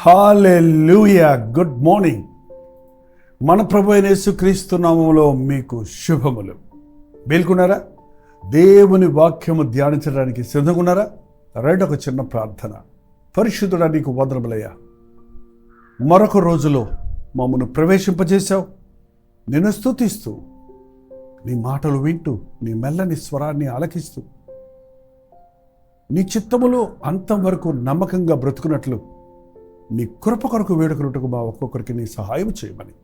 హల్లెలూయా. Good morning. మన ప్రభు అయిన యేసుక్రీస్తు నామములో మీకు శుభములు. మేల్కొన్నారా? దేవుని వాక్యము ధ్యానించడానికి సిద్ధంగున్నారా? రండి, ఒక చిన్న ప్రార్థన. పరిశుద్ధుడా, నీకు వందనములయ్యా. మరొక రోజులో మమ్మను ప్రవేశింపజేశావు. నిన్ను స్తుతిస్తూ, నీ మాటలు వింటూ, నీ మెల్లని స్వరాన్ని ఆలకిస్తూ, నీ చిత్తములో అంతం వరకు నమ్మకంగా బ్రతుకున్నట్లు నీ కృప కొరకు వేడుకనుటకు మా ఒక్కొక్కరికి నీ సహాయం చేయమని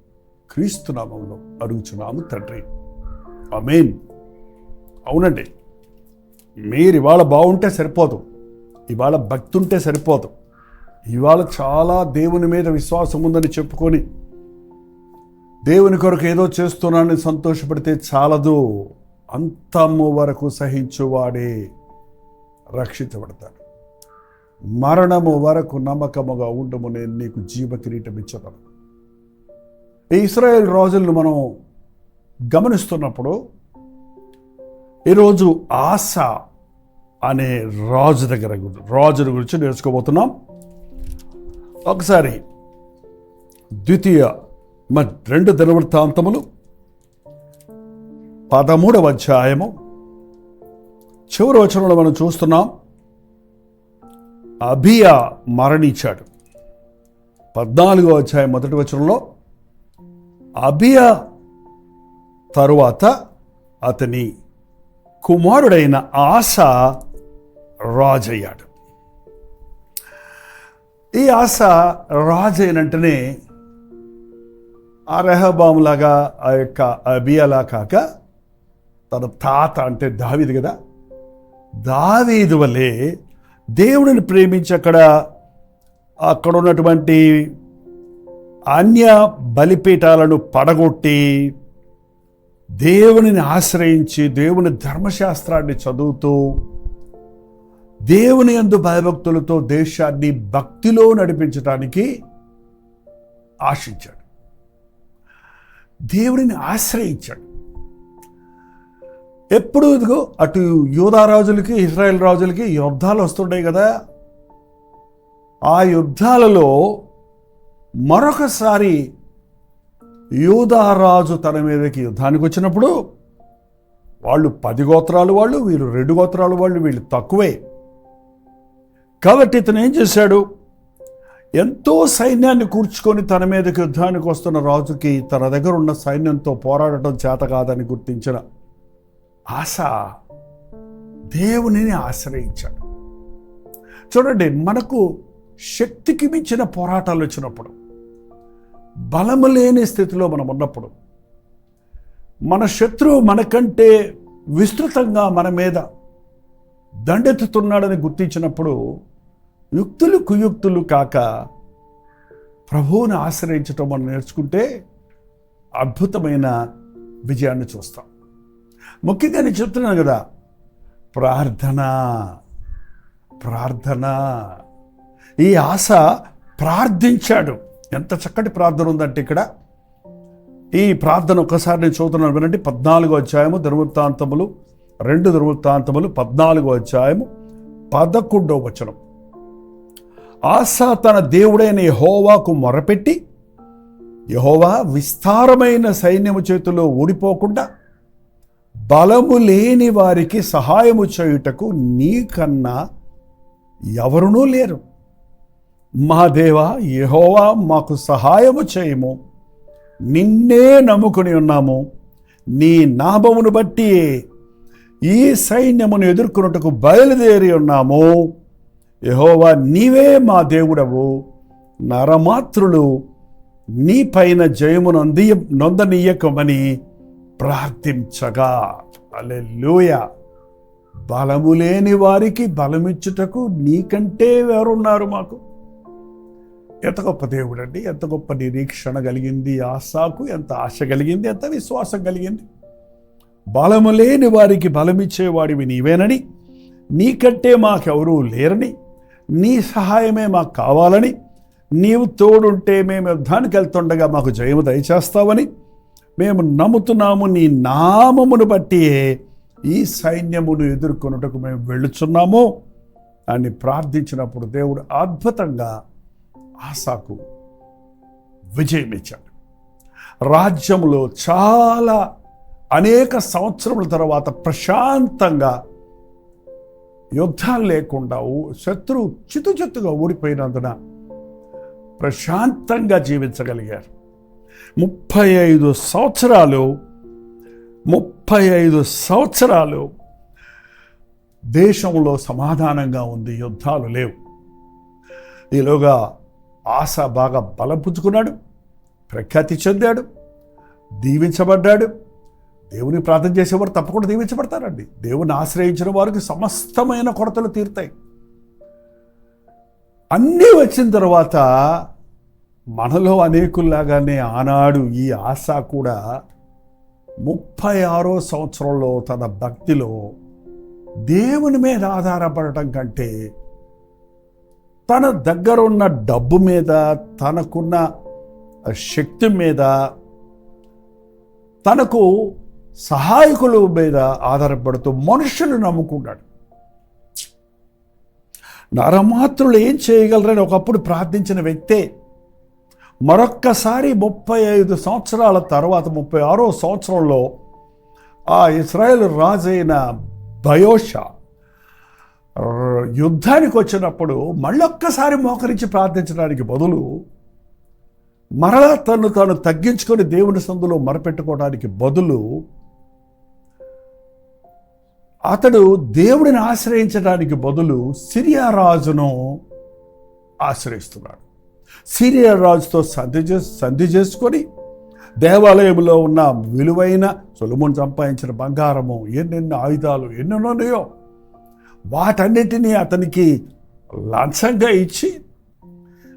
క్రీస్తు నామములో అడుగుచున్నాము తండ్రి, ఆమేన్. అవునండి, మీరు ఇవాళ బాగుంటే సరిపోదు, ఇవాళ భక్తి ఉంటే సరిపోదు, ఇవాళ చాలా దేవుని మీద విశ్వాసం ఉందని చెప్పుకొని దేవుని కొరకు ఏదో చేస్తున్నానని సంతోషపడితే చాలదు. అంతము వరకు సహించువాడే రక్షించబడతాడు. మరణము వరకు నమ్మకముగా ఉండము, నేను నీకు జీవ కిరీటం ఇచ్చదను. ఈ ఇశ్రాయేల్ రాజులను మనం గమనిస్తున్నప్పుడు ఈరోజు ఆస అనే రాజుల గురించి నేర్చుకోబోతున్నాం. ఒకసారి 2 దినవృత్తాంతములు 13వ అధ్యాయము చివరి వచనంలో మనం చూస్తున్నాం. అబియా మరణించాడు. 14వ అధ్యాయం 1వ వచనంలో అబియా తరువాత అతని కుమారుడైన ఆస రాజయ్యాడు. ఈ ఆస రాజైనంటనే ఆ రెహబాములాగా, ఆ యొక్క అబియాలా కాక తన తాత అంటే దావీదు కదా, దావీదు వలె దేవుడిని ప్రేమించి అక్కడ ఉన్నటువంటి అన్య బలిపీఠాలను పడగొట్టి దేవునిని ఆశ్రయించి దేవుని ధర్మశాస్త్రాన్ని చదువుతూ దేవుని యందు భయభక్తులతో దేశాన్ని భక్తిలో నడిపించడానికి ఆశించాడు, దేవుడిని ఆశ్రయించాడు. ఎప్పుడు ఇదిగో అటు యూదా రాజులకి ఇశ్రాయేల్ రాజులకి యుద్ధాలు వస్తుంటాయి కదా. ఆ యుద్ధాలలో మరొకసారి యూదా రాజు తన మీదకి యుద్ధానికి వచ్చినప్పుడు వాళ్ళు 10 గోత్రాలు వాళ్ళు, వీళ్ళు 2 గోత్రాలు వాళ్ళు, వీళ్ళు తక్కువే. కాబట్టి ఇతను ఏం చేశాడు, ఎంతో సైన్యాన్ని కూర్చుకొని తన మీదకి యుద్ధానికి వస్తున్న రాజుకి తన దగ్గర ఉన్న సైన్యంతో పోరాడటం చేత కాదని గుర్తించిన ఆస దేవునిని ఆశ్రయించాడు. చూడండి, మనకు శక్తికి మించిన పోరాటాలు వచ్చినప్పుడు, బలము లేని స్థితిలో మనం ఉన్నప్పుడు, మన శత్రువు మనకంటే విస్తృతంగా మన మీద దండెత్తుతున్నాడని గుర్తించినప్పుడు యుక్తులు కుయుక్తులు కాక ప్రభువుని ఆశ్రయించటం మనం నేర్చుకుంటే అద్భుతమైన విజయాన్ని చూస్తాం. ముఖ్యంగా నేను చెప్తున్నాను కదా, ప్రార్థన. ఈ ఆస ప్రార్థించాడు. ఎంత చక్కటి ప్రార్థన ఉందంటే ఇక్కడ ఈ ప్రార్థన ఒక్కసారి నేను చదువుతున్నాను వినండి. 14వ అధ్యాయము దినవృత్తాంతములు 2 దినవృత్తాంతములు 14వ అధ్యాయము 11వ వచనం. ఆస తన దేవుడైన యెహోవాకు మొరపెట్టి, యెహోవా విస్తారమైన సైన్యము చేతిలో ఓడిపోకుండా బలము లేని వారికి సహాయము చేయుటకు నీకన్నా ఎవరునూ లేరు. మా దేవా యెహోవా, మాకు సహాయము చేయము, నిన్నే నమ్ముకుని ఉన్నాము. నీ నామమును బట్టి ఈ సైన్యమును ఎదుర్కొనుటకు బయలుదేరి ఉన్నాము. యెహోవా, నీవే మా దేవుడవు. నరమాత్రులు నీ పైన జయమును నొందనీయకమని ప్రార్థించగా. హల్లెలూయా. బలము లేని వారికి బలమిచ్చుటకు నీకంటే ఎవరున్నారు మాకు? ఎంత గొప్ప దేవుడు అండి, ఎంత గొప్ప నిరీక్షణ కలిగింది ఆసాకు, ఎంత ఆశ కలిగింది, ఎంత విశ్వాసం కలిగింది. బలము లేని వారికి బలమిచ్చేవాడివి నీవేనని, నీకంటే మాకెవరూ లేరని, నీ సహాయమే మాకు కావాలని, నీవు తోడుంటే మేము యుద్ధానికి వెళ్తుండగా మాకు జయము దయచేస్తావని మేము నమ్ముతున్నాము. నీ నామమును బట్టి ఈ సైన్యమును ఎదుర్కొనుటకు మేము వెళ్ళుచున్నాము అని ప్రార్థించినప్పుడు దేవుడు అద్భుతంగా ఆసాకు విజయం ఇచ్చాడు. రాజ్యంలో చాలా అనేక సంవత్సరముల తర్వాత ప్రశాంతంగా యుద్ధాలు లేకుండా శత్రువు చిత్తుగా ఓడిపోయినందున ప్రశాంతంగా జీవించగలిగారు. 35 సంవత్సరాలు దేశంలో సమాధానంగా ఉంది, యుద్ధాలు లేవు. ఈలోగా ఆశ బాగా బలం పుంజుకున్నాడు, ప్రఖ్యాతి చెందాడు, దీవించబడ్డాడు. దేవుని ప్రార్థన చేసేవారు తప్పకుండా దీవించబడతారండి. దేవుని ఆశ్రయించిన వారికి సమస్తమైన కొరతలు తీరుతాయి. అన్నీ వచ్చిన తర్వాత మనలో అనేకుల్లాగానే ఆనాడు ఈ ఆశ కూడా 36వ సంవత్సరంలో తన భక్తిలో దేవుని మీద ఆధారపడటం కంటే తన దగ్గర ఉన్న డబ్బు మీద, తనకున్న శక్తి మీద, తనకు సహాయకుల మీద ఆధారపడుతూ మనుషులు నమ్ముకున్నాడు. నరమాత్రులు ఏం చేయగలరని ఒకప్పుడు ప్రార్థించిన వ్యక్తే మరొక్కసారి 35 సంవత్సరాల తర్వాత 36వ సంవత్సరంలో ఆ ఇశ్రాయేలు రాజైన బయోషా యుద్ధానికి వచ్చినప్పుడు మళ్ళొక్కసారి మోకరించి ప్రార్థించడానికి బదులు, మరలా తను తగ్గించుకొని దేవుని సందులో మొరపెట్టుకోవడానికి బదులు అతడు దేవుడిని ఆశ్రయించడానికి బదులు సిరియా రాజును ఆశ్రయిస్తున్నాడు. సిరియా రాజుతో సంధి చేసుకొని దేవాలయంలో ఉన్న విలువైన సొలొమోను సంపాదించిన బంగారము, ఎన్నెన్నో ఆయుధాలు ఎన్నెన్నోన్నాయో వాటన్నిటినీ అతనికి లంచంగా ఇచ్చి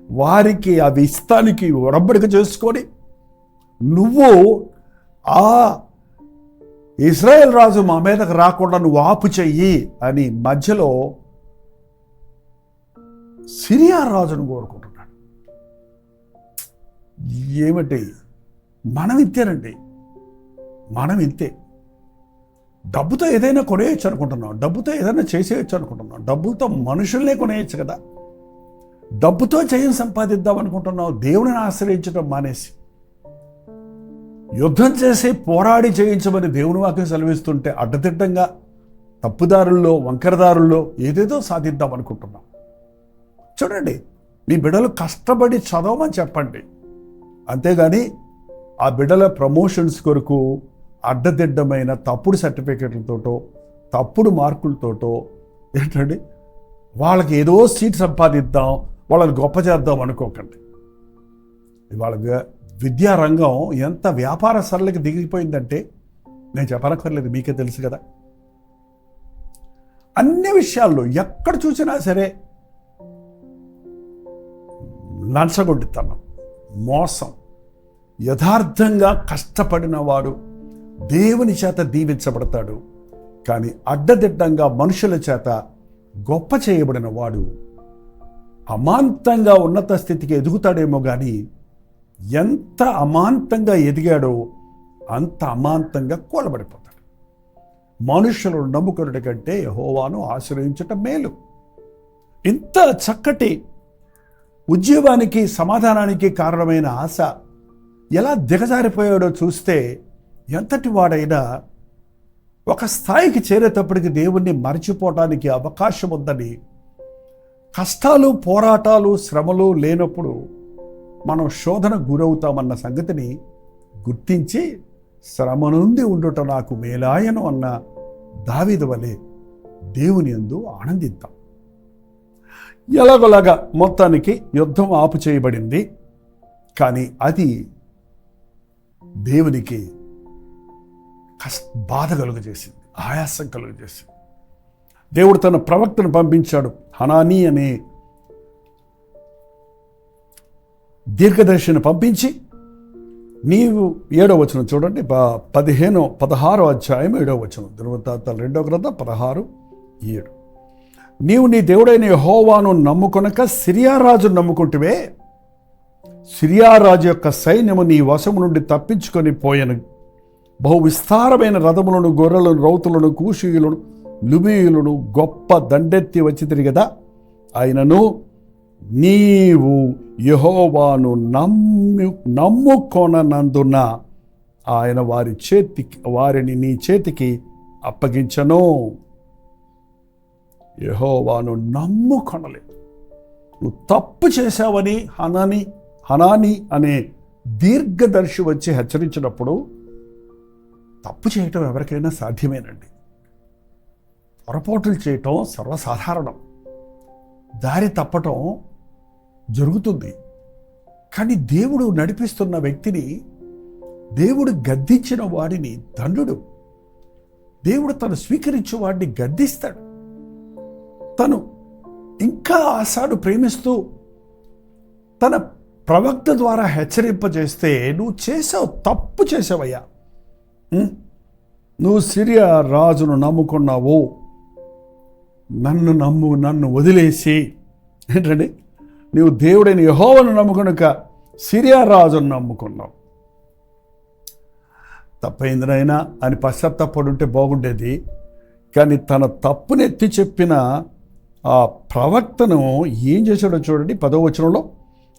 వారికి అవి ఇస్తానికి ఒడంబడిక చేసుకొని, నువ్వు ఆ ఇశ్రాయేల్ రాజు మా మీదకు రాకుండా నువ్వు ఆపు చెయ్యి అని మధ్యలో సిరియా రాజును కోరుకుంటున్నాడు. ఏమిటి మనం ఇంతేనండి, మనం ఇంతే. డబ్బుతో ఏదైనా కొనేయచ్చు అనుకుంటున్నాం, డబ్బుతో ఏదైనా చేసేయచ్చు అనుకుంటున్నాం, డబ్బులతో మనుషుల్నే కొనేయచ్చు కదా, డబ్బుతో జయం సంపాదిద్దాం అనుకుంటున్నాం. దేవుని ఆశ్రయించడం మానేసి యుద్ధం చేసి పోరాడి జయించమని దేవుని వాక్యం సెలవిస్తుంటే అడ్డదిడ్డంగా తప్పుదారుల్లో, వంకరదారుల్లో ఏదేదో సాధిద్దాం అనుకుంటున్నాం. చూడండి, మీ బిడ్డలు కష్టపడి చదవమని చెప్పండి, అంతేగాని ఆ బిడ్డల ప్రమోషన్స్ కొరకు అడ్డదిడ్డమైన తప్పుడు సర్టిఫికెట్లతోటో తప్పుడు మార్కులతోటో ఏంటండి వాళ్ళకి ఏదో సీట్ సంపాదిద్దాం, వాళ్ళని గొప్ప చేద్దాం అనుకోకండి. ఇవాళ విద్యారంగం ఎంత వ్యాపార సరళికి దిగిపోయిందంటే నేను చెప్పనక్కర్లేదు, మీకే తెలుసు కదా. అన్ని విషయాల్లో ఎక్కడ చూసినా సరే లంచగొడ్డితనం, మోసం. యథార్థంగా కష్టపడిన వాడు దేవుని చేత దీవించబడతాడు, కానీ అడ్డదిడ్డంగా మనుషుల చేత గొప్ప చేయబడిన వాడు అమాంతంగా ఉన్నత స్థితికి ఎదుగుతాడేమో కానీ ఎంత అమాంతంగా ఎదిగాడో అంత అమాంతంగా కూలబడిపోతాడు. మనుషులను నమ్ముకున్నటి కంటే యెహోవాను ఆశ్రయించటం మేలు. ఇంత చక్కటి ఉద్యోగానికి సమాధానానికి కారణమైన ఆశ ఎలా దిగజారిపోయాడో చూస్తే ఎంతటి వాడైనా ఒక స్థాయికి చేరేటప్పటికి దేవుణ్ణి మరచిపోవటానికి అవకాశం ఉందని, కష్టాలు, పోరాటాలు, శ్రమలు లేనప్పుడు మనం శోధన గురవుతామన్న సంగతిని గుర్తించి శ్రమ నుండి ఉండుట నాకు మేలాయను అన్న దావీదు వలె దేవుని యందు ఆనందిద్దాం. ఎలాగోలాగా మొత్తానికి యుద్ధం ఆపు చేయబడింది, కానీ అది దేవునికి బాధ కలుగజేసింది, ఆయాసం కలుగజేసింది. దేవుడు తన ప్రవక్తను పంపించాడు, హనానీ అనే దీర్ఘదర్శిని పంపించి, నీవు 7వ వచనం చూడండి, 16వ అధ్యాయం 7వ వచనం, దినవృత్తాంతాలు 2వ గ్రంథం 16:7. నీవు నీ దేవుడైన యెహోవాను నమ్ముకొనక సిరియా రాజును నమ్ముకుంటువే. సిరియా రాజు యొక్క సైన్యము నీ వశము నుండి తప్పించుకొని పోయెను. బహు విస్తారమైన రథములను, గొర్రెలను, రౌతులను, కూషీయులను, లుబీయులను గొప్ప దండెత్తి వచ్చితిరి కదా. అయినను నీవు యెహోవాను నమ్ముకొననందున ఆయన వారిని నీ చేతికి అప్పగించను. యెహోవాను నమ్ముకొనలేదు. నువ్వు తప్పు చేశావని హనాని అనే దీర్ఘదర్శి వచ్చి హెచ్చరించినప్పుడు, తప్పు చేయటం ఎవరికైనా సాధ్యమేనండి. పొరపాటులు చేయటం సర్వసాధారణం. దారి తప్పటం జరుగుతుంది. కానీ దేవుడు నడిపిస్తున్న వ్యక్తిని, దేవుడు గద్దించిన వాడిని దండుడు. దేవుడు తను స్వీకరించే వాడిని గద్దిస్తాడు. తను ఇంకా ఆశాను ప్రేమిస్తూ తన ప్రవక్త ద్వారా హెచ్చరింపజేస్తే, నువ్వు చేసావు, తప్పు చేసావయ్యా, నువ్వు సిరియా రాజును నమ్ముకున్నావు, నన్ను వదిలేసి, ఏంటండి, నీవు దేవుడైన యెహోవాను నమ్ముకొనక సిరియా రాజును నమ్ముకున్నావు. తప్పైంది నాయనా అని పశ్చాత్తాపడుంటే బాగుండేది. కానీ తన తప్పును ఎత్తి చెప్పిన ఆ ప్రవక్తను ఏం చేశాడో చూడండి, 10వ వచనంలో,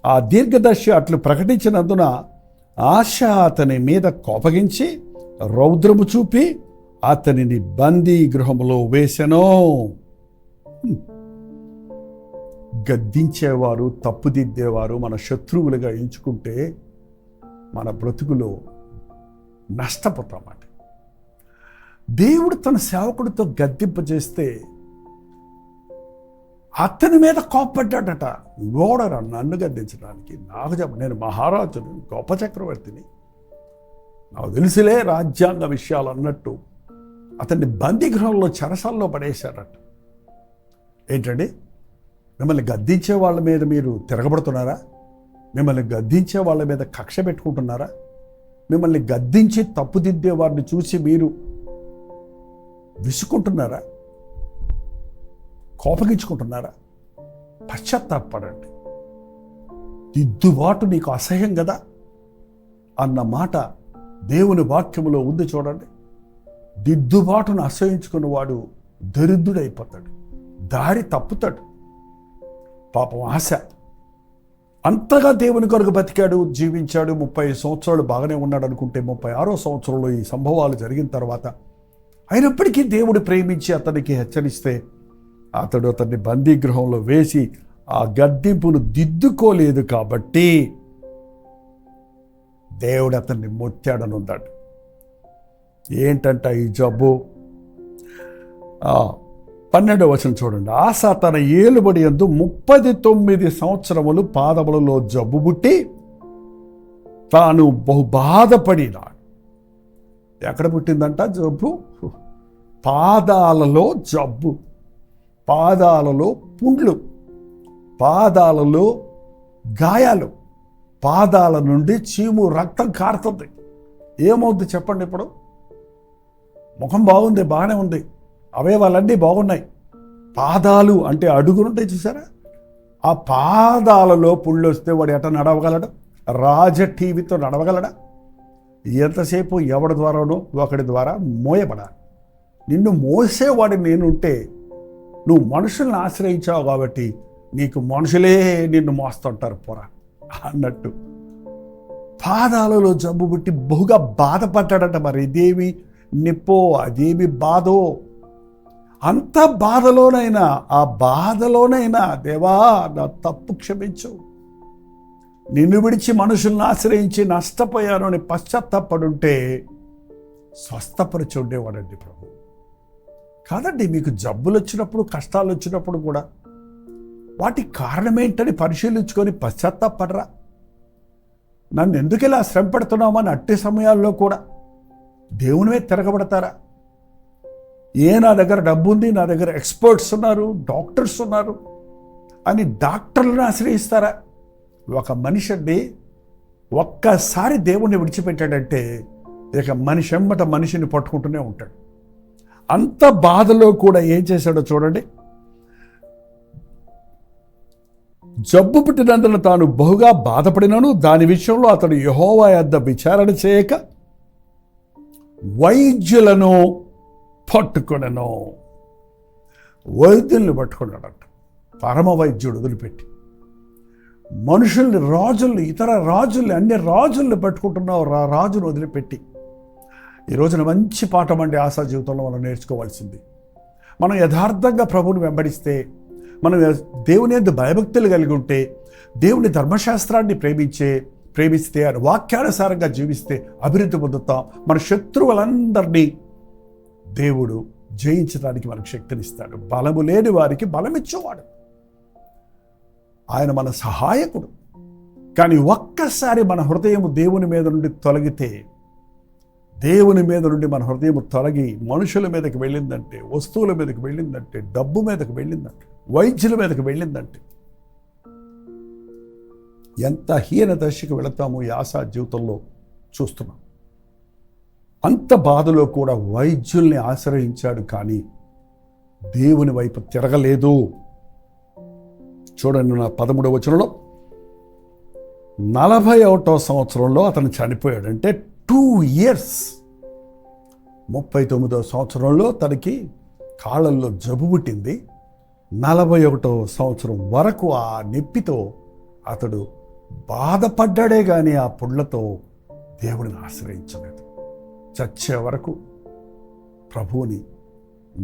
ఆ దీర్ఘదర్శి అట్లు ప్రకటించినందున ఆశ అతని మీద కోపగించి రౌద్రము చూపి అతనిని బందీ గృహములో వేసెను. గద్దించేవారు, తప్పుదిద్దేవారు మన శత్రువులుగా ఎంచుకుంటే మన బ్రతుకులో నష్టపోతామట. దేవుడు తన సేవకుడితో గద్దింపజేస్తే అతని మీద కోప్పడ్డాడట. ఓడరా నన్ను గద్దించడానికి, నాకు చెప్ప, నేను మహారాజుని, గొప్ప చక్రవర్తిని, నాకు తెలుసులే రాజ్యాంగ విషయాలు అన్నట్టు అతన్ని బందీగృహంలో చెరసాల్లో పడేశాడట. ఏంటండి, మిమ్మల్ని గద్దించే వాళ్ళ మీద మీరు తిరగబడుతున్నారా? మిమ్మల్ని గద్దించే వాళ్ళ మీద కక్ష పెట్టుకుంటున్నారా? మిమ్మల్ని గద్దించి తప్పుదిద్దే వారిని చూసి మీరు విసుకుంటున్నారా? కోపగించుకుంటున్నారా? పశ్చాత్తాపడండి. దిద్దుబాటు నీకు అసహ్యం కదా అన్న మాట దేవుని వాక్యములో ఉంది చూడండి. దిద్దుబాటును అసహించుకున్నవాడు దరిద్రుడైపోతాడు, దారి తప్పుతాడు. పాపం ఆశ అంతగా దేవుని కొరకు బతికాడు, జీవించాడు, 30 సంవత్సరాలు బాగానే ఉన్నాడు అనుకుంటే 36వ సంవత్సరంలో ఈ సంభవాలు జరిగిన తర్వాత అయినప్పటికీ దేవుడు ప్రేమించి అతనికి హెచ్చరిస్తే అతడు అతన్ని బందీగృహంలో వేసి ఆ గద్దింపును దిద్దుకోలేదు కాబట్టి దేవుడు అతన్ని ముట్టాడనున్నాడు. ఏంటంట ఈ జబ్బు? 12వ వచనం చూడండి. ఆస తన ఏలుబడి యందు 39 సంవత్సరములు పాదములలో జబ్బు పుట్టి తాను బహు బాధపడినాడు. ఎక్కడ పుట్టిందంట జబ్బు? పాదాలలో జబ్బు, పాదాలలో పుండ్లు, పాదాలలో గాయాలు, పాదాల నుండి చీము రక్తం కారుతుంది. ఏమవుద్ది చెప్పండి? ఇప్పుడు ముఖం బాగుంది, బాగానే ఉంది, అవయవాలన్నీ బాగున్నాయి. పాదాలు అంటే అడుగునుంటాయి చూసారా? ఆ పాదాలలో పుళ్ళు వస్తే వాడు ఎట నడవగలడు? రాజ టీవీతో నడవగలడా? ఎంతసేపు ఎవడి ద్వారానో ఒకడి ద్వారా మోయబడాలి. నిన్ను మోసేవాడి నేనుంటే, నువ్వు మనుషుల్ని ఆశ్రయించావు కాబట్టి నీకు మనుషులే నిన్ను మోస్తుంటారు పోరా అన్నట్టు పాదాలలో జబ్బు పుట్టి బహుగా బాధపడ్డాడట. మరి ఇదేమి నిప్పో, అదేమి బాధో, అంత బాధలోనైనా, ఆ బాధలోనైనా దేవా నా తప్పు క్షమించు, నిన్ను విడిచి మనుషుల్ని ఆశ్రయించి నష్టపోయాను అని పశ్చాత్తాపడుంటే స్వస్థపరిచి ఉండేవాడండి ప్రభు. కాదండి, మీకు జబ్బులు వచ్చినప్పుడు, కష్టాలు వచ్చినప్పుడు కూడా వాటి కారణమేంటని పరిశీలించుకొని పశ్చాత్తాపడరా? నన్ను ఎందుకు ఇలా శ్రమ పెడుతున్నామని అట్టి సమయాల్లో కూడా దేవుని మీద తిరగబడతారా? నా దగ్గర డబ్బు ఉంది, నా దగ్గర ఎక్స్పర్ట్స్ ఉన్నారు, డాక్టర్స్ ఉన్నారు అని డాక్టర్లను ఆశ్రయిస్తారా? ఒక మనిషి అండి ఒక్కసారి దేవుణ్ణి విడిచిపెట్టాడంటే ఇక మనిషి ఎమ్మట మనిషిని పట్టుకుంటూనే ఉంటాడు. అంత బాధలో కూడా ఏం చేశాడో చూడండి. జబ్బు పుట్టినందున తాను బహుగా బాధపడినను దాని విషయంలో అతడు యెహోవా యొద్ద విచారణ చేయక వైద్యులను పట్టుకొనెను. వైద్యుల్ని పట్టుకున్నాడంట. పరమ వైద్యుడు వదిలిపెట్టి మనుషుల్ని, రాజుల్ని, ఇతర రాజుల్ని, అన్ని రాజుల్ని పట్టుకుంటున్నావు, రాజును వదిలిపెట్టి. ఈ రోజున మంచి పాఠం అండి ఆశా జీవితంలో మనం నేర్చుకోవాల్సింది. మనం యథార్థంగా ప్రభువుని వెంబడిస్తే, మనం దేవుని యందు భయభక్తులు కలిగి ఉంటే, దేవుని ధర్మశాస్త్రాన్ని ప్రేమిస్తే, ఆయన వాక్యానుసారంగా జీవిస్తే అభివృద్ధి పొందుతాం. మన శత్రువులందరినీ దేవుడు జయించడానికి మనకు శక్తినిస్తాడు. బలము లేని వారికి బలమిచ్చేవాడు. ఆయన మన సహాయకుడు. కానీ ఒక్కసారి మన హృదయం దేవుని మీద నుండి తొలగితే, దేవుని మీద నుండి మన హృదయం తొలగి మనుషుల మీదకి వెళ్ళిందంటే, వస్తువుల మీదకి వెళ్ళిందంటే, డబ్బు మీదకి వెళ్ళిందంటే, వైద్యుల మీదకి వెళ్ళిందంటే ఎంత హీన దశకు వెళతామో ఈ ఆశా జీవితంలో చూస్తున్నాం. అంత బాధలో కూడా వైద్యుల్ని ఆశ్రయించాడు, కానీ దేవుని వైపు తిరగలేదు. చూడండి, నా 13వ వచనంలో 41వ సంవత్సరంలో అతను చనిపోయాడు. అంటే 2 years. 39వ సంవత్సరంలో తనకి కాళ్ళల్లో జబ్బు పుట్టింది. 41వ సంవత్సరం వరకు ఆ నొప్పితో అతడు బాధపడ్డాడే కానీ ఆ పుళ్ళతో దేవుడిని ఆశ్రయించలేదు. చచ్చే వరకు ప్రభువుని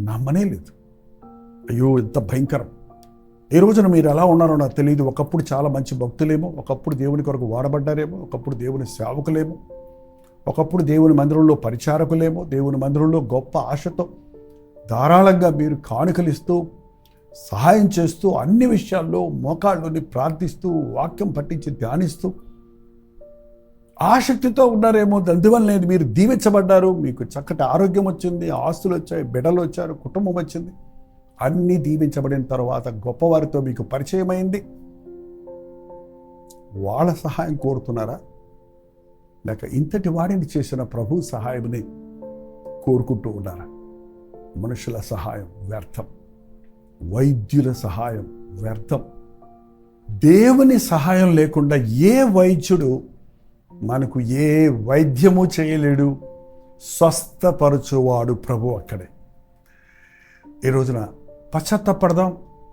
నమ్మనే లేదు. అయ్యో, ఎంత భయంకరం! ఈ రోజున మీరు ఎలా ఉన్నారో నాకు తెలియదు. ఒకప్పుడు చాలా మంచి భక్తులేమో, ఒకప్పుడు దేవుని కొరకు వాడబడ్డారేమో, ఒకప్పుడు దేవుని సేవకులేమో, ఒకప్పుడు దేవుని మందిరంలో పరిచారకులేమో, దేవుని మందిరంలో గొప్ప ఆశతో ధారాళంగా మీరు కానుకలిస్తూ, సహాయం చేస్తూ, అన్ని విషయాల్లో మోకాళ్ళని ప్రార్థిస్తూ, వాక్యం పట్టించి ధ్యానిస్తూ ఆసక్తితో ఉన్నారేమో. అందువల్ల మీరు దీవించబడ్డారు, మీకు చక్కటి ఆరోగ్యం వచ్చింది, ఆస్తులు వచ్చాయి, బిడ్డలు వచ్చారు, కుటుంబం వచ్చింది. అన్నీ దీవించబడిన తర్వాత గొప్పవారితో మీకు పరిచయం అయింది. వాళ్ళ సహాయం కోరుతున్నారా, లేక ఇంతటి వాడిని చేసిన ప్రభు సహాయంని కోరుకుంటూ ఉన్నారా? మనుషుల సహాయం వ్యర్థం, వైద్యుల సహాయం వ్యర్థం. దేవుని సహాయం లేకుండా ఏ వైద్యుడు మనకు ఏ వైద్యము చేయలేడు. స్వస్థపరచువాడు ప్రభు ఒక్కడే. ఈ రోజున పశ్చాత్తపడదాం.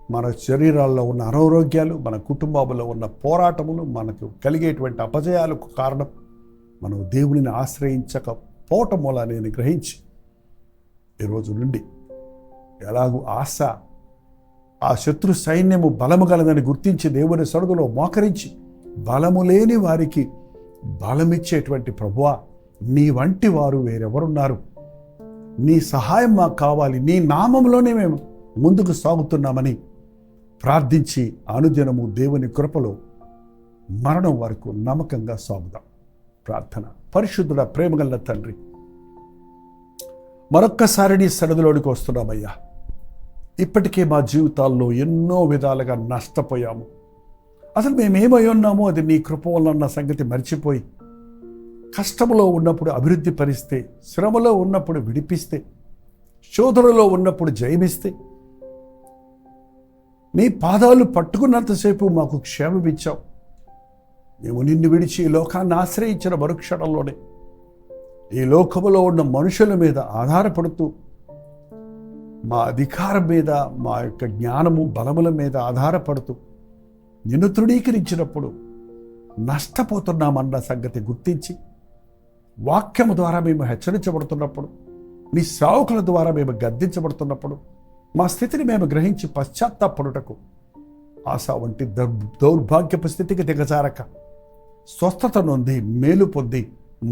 మన శరీరాల్లో ఉన్న అనారోగ్యాలు, మన కుటుంబాల్లో ఉన్న పోరాటములు, మనకు కలిగేటువంటి అపజయాలకు కారణం మనం దేవునిని ఆశ్రయించకపోవటం మూలాన్ని గ్రహించి ఈరోజు నుండి ఎలాగూ ఆశ, ఆ శత్రు సైన్యము బలము గలదని గుర్తించి దేవుని సరుదులో మోకరించి బలము లేని వారికి బలమిచ్చేటువంటి ప్రభువా, నీ వంటి వారు వేరెవరున్నారు? నీ సహాయం మాకు కావాలి, నీ నామంలోనే మేము ముందుకు సాగుతున్నామని ప్రార్థించి అనుదినము దేవుని కృపలో మరణం వరకు నమ్మకంగా సాగుదాం. ప్రార్థన. పరిశుద్ధుడ, ప్రేమగల తండ్రి, మరొక్కసారి నీ సన్నిధిలోనికి వస్తున్నామయ్యా. ఇప్పటికే మా జీవితాల్లో ఎన్నో విధాలుగా నష్టపోయాము. అసలు మేమేమై ఉన్నామో అది నీ కృప వలన సంగతి మర్చిపోయి, కష్టంలో ఉన్నప్పుడు అభివృద్ధి పరిస్తే, శ్రమలో ఉన్నప్పుడు విడిపిస్తే, శోధనలో ఉన్నప్పుడు జయమిస్తే, నీ పాదాలు పట్టుకున్నంతసేపు మాకు క్షేమమిచ్చావు. మేము నిన్ను విడిచి ఈ లోకాన్ని ఆశ్రయించిన మరుక్షణంలోనే ఈ లోకములో ఉన్న మనుషుల మీద ఆధారపడుతూ, మా అధికారం మీద, మా యొక్క జ్ఞానము బలముల మీద ఆధారపడుతూ నిన్ను తృణీకరించినప్పుడు నష్టపోతున్నామన్న సంగతి గుర్తించి, వాక్యము ద్వారా మేము హెచ్చరించబడుతున్నప్పుడు, నీ సేవకుల ద్వారా మేము గద్దించబడుతున్నప్పుడు, మా స్థితిని మేము గ్రహించి పశ్చాత్తాపడుటకు ఆశ వంటి దౌర్భాగ్యపు స్థితికి దిగజారక స్వస్థత నొంది మేలు పొంది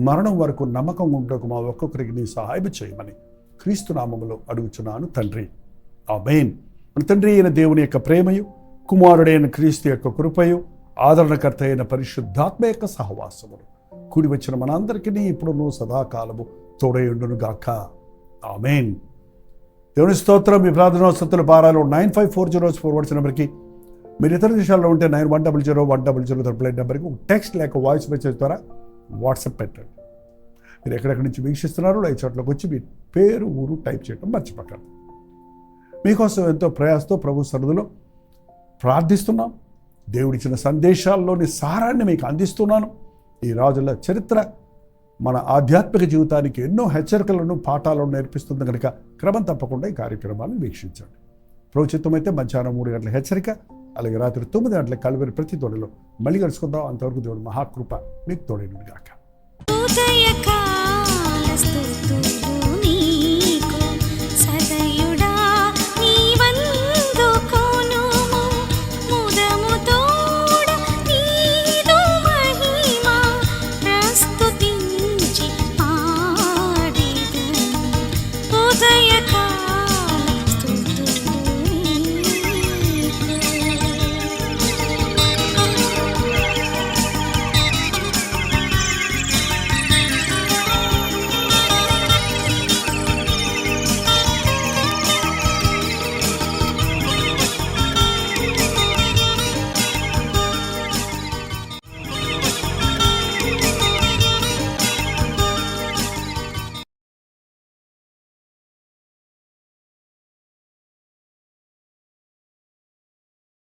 మరణం వరకు నమ్మకం ఉండకు మా ఒక్కొక్కరికి నీ సహాయం చేయమని క్రీస్తు నామములో అడుగుచున్నాను తండ్రి. ఆమేన్. మన తండ్రి అయిన దేవుని యొక్క ప్రేమయు, కుమారుడైన క్రీస్తు యొక్క కృపయు, ఆదరణకర్త అయిన పరిశుద్ధాత్మ యొక్క సహవాసములు కూడి వచ్చిన మనందరికీ ఇప్పుడును సదాకాలము తోడయుండును గాక. ఆమేన్. దేవుని స్తోత్రం. మీ ప్రార్థన స్తుతుల పారాలు 954041 నెంబర్కి మీరు ఇతర దేశాల్లో ఉంటే 9100 నెంబర్కి టెక్స్ట్ లేక వాయిస్ మెసేజ్ ద్వారా వాట్సాప్ పెట్టండి. మీరు ఎక్కడెక్కడి నుంచి వీక్షిస్తున్నారో ఈ చోట్లోకి వచ్చి మీ పేరు ఊరు టైప్ చేయడం మర్చిపోకండి. మీకోసం ఎంతో ప్రయాసతో ప్రభు సన్నిధిలో ప్రార్థిస్తున్నాం. దేవుడిచ్చిన సందేశాల్లోని సారాన్ని మీకు అందిస్తున్నాను. ఈ రాజుల చరిత్ర మన ఆధ్యాత్మిక జీవితానికి ఎన్నో హెచ్చరికలను పాఠాలను నేర్పిస్తుంది కనుక క్రమం తప్పకుండా ఈ కార్యక్రమాలను వీక్షించండి. ప్రభుత్వమైతే మధ్యాహ్నం 3 గంటల హెచ్చరిక, అలాగే రాత్రి 9 గంటల కలువరి ప్రతి తోడలో మళ్ళీ కలుసుకుందాం. అంతవరకు దేవుడు మహాకృప మీకు తోడైనది గాక. ఉదయకాల